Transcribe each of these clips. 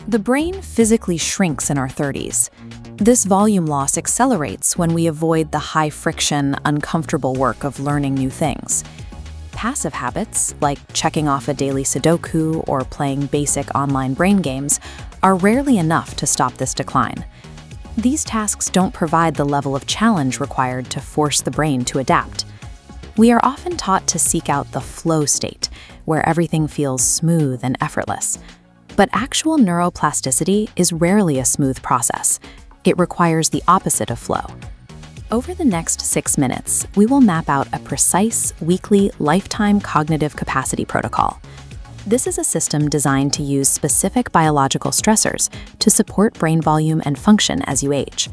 The brain physically shrinks in our 30s. This volume loss accelerates when we avoid the high-friction, uncomfortable work of learning new things. Passive habits, like checking off a daily Sudoku or playing basic online brain games, are rarely enough to stop this decline. These tasks don't provide the level of challenge required to force the brain to adapt. We are often taught to seek out the flow state, where everything feels smooth and effortless. But actual neuroplasticity is rarely a smooth process. It requires the opposite of flow. Over the next 6 minutes, we will map out a precise, weekly, lifetime cognitive capacity protocol. This is a system designed to use specific biological stressors to support brain volume and function as you age.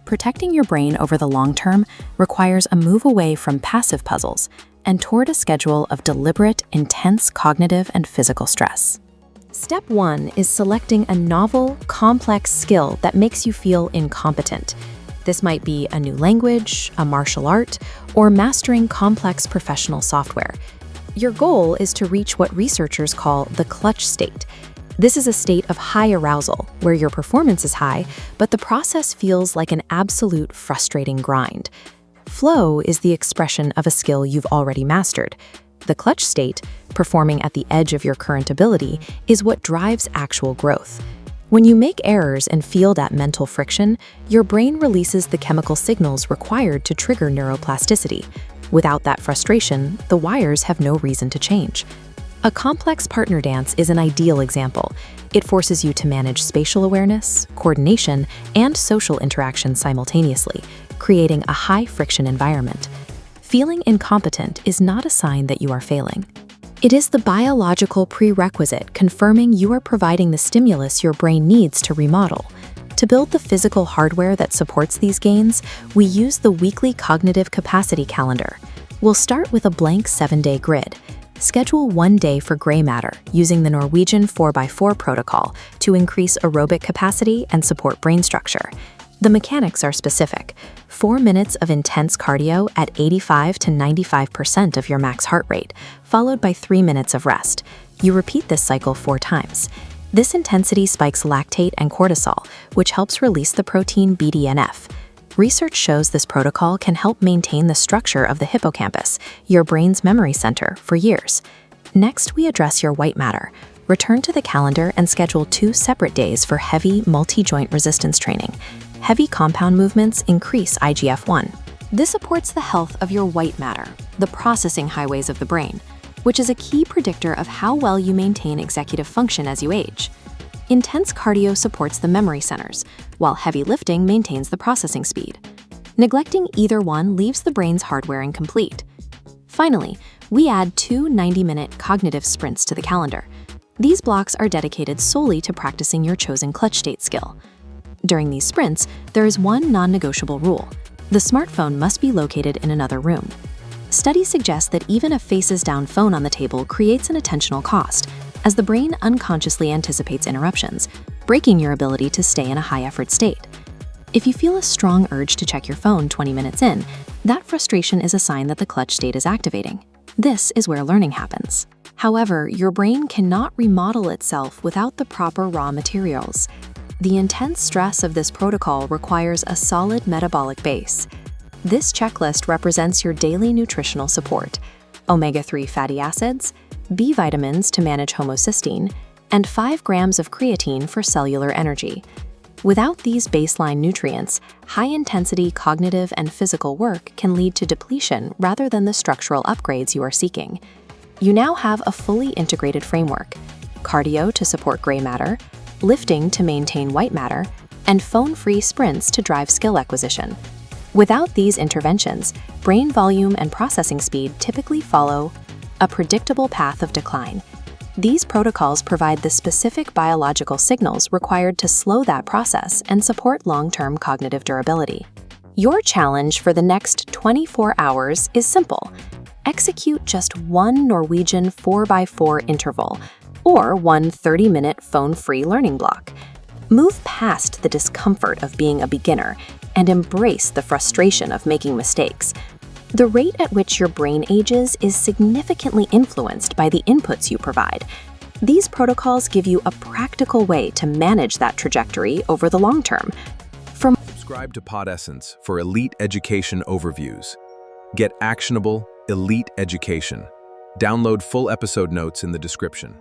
Protecting your brain over the long term requires a move away from passive puzzles and toward a schedule of deliberate, intense cognitive and physical stress. Step 1 is selecting a novel, complex skill that makes you feel incompetent. This might be a new language, a martial art, or mastering complex professional software. Your goal is to reach what researchers call the clutch state. This is a state of high arousal, where your performance is high, but the process feels like an absolute frustrating grind. Flow is the expression of a skill you've already mastered. The clutch state, performing at the edge of your current ability, is what drives actual growth. When you make errors and feel that mental friction, your brain releases the chemical signals required to trigger neuroplasticity. Without that frustration, the wires have no reason to change. A complex partner dance is an ideal example. It forces you to manage spatial awareness, coordination, and social interaction simultaneously, creating a high-friction environment. Feeling incompetent is not a sign that you are failing. It is the biological prerequisite confirming you are providing the stimulus your brain needs to remodel. To build the physical hardware that supports these gains, we use the weekly cognitive capacity calendar. We'll start with a blank 7-day grid. Schedule 1 day for gray matter using the Norwegian 4x4 protocol to increase aerobic capacity and support brain structure. The mechanics are specific. 4 minutes of intense cardio at 85 to 95% of your max heart rate, followed by 3 minutes of rest. You repeat this cycle 4 times. This intensity spikes lactate and cortisol, which helps release the protein BDNF. Research shows this protocol can help maintain the structure of the hippocampus, your brain's memory center, for years. Next, we address your white matter. Return to the calendar and schedule 2 separate days for heavy, multi-joint resistance training. Heavy compound movements increase IGF-1. This supports the health of your white matter, the processing highways of the brain, which is a key predictor of how well you maintain executive function as you age. Intense cardio supports the memory centers, while heavy lifting maintains the processing speed. Neglecting either one leaves the brain's hardware incomplete. Finally, we add 2 90-minute cognitive sprints to the calendar. These blocks are dedicated solely to practicing your chosen clutch state skill. During these sprints, there is one non-negotiable rule. The smartphone must be located in another room. Studies suggest that even a faces-down phone on the table creates an attentional cost, as the brain unconsciously anticipates interruptions, breaking your ability to stay in a high-effort state. If you feel a strong urge to check your phone 20 minutes in, that frustration is a sign that the clutch state is activating. This is where learning happens. However, your brain cannot remodel itself without the proper raw materials. The intense stress of this protocol requires a solid metabolic base. This checklist represents your daily nutritional support: omega-3 fatty acids, B vitamins to manage homocysteine, and 5 grams of creatine for cellular energy. Without these baseline nutrients, high-intensity cognitive and physical work can lead to depletion rather than the structural upgrades you are seeking. You now have a fully integrated framework: cardio to support gray matter, lifting to maintain white matter, and phone-free sprints to drive skill acquisition. Without these interventions, brain volume and processing speed typically follow a predictable path of decline. These protocols provide the specific biological signals required to slow that process and support long-term cognitive durability. Your challenge for the next 24 hours is simple. Execute just one Norwegian 4x4 interval, or one 30-minute phone-free learning block. Move past the discomfort of being a beginner and embrace the frustration of making mistakes. The rate at which your brain ages is significantly influenced by the inputs you provide. These protocols give you a practical way to manage that trajectory over the long term. Subscribe to Podessence for elite education overviews. Get actionable, elite education. Download full episode notes in the description.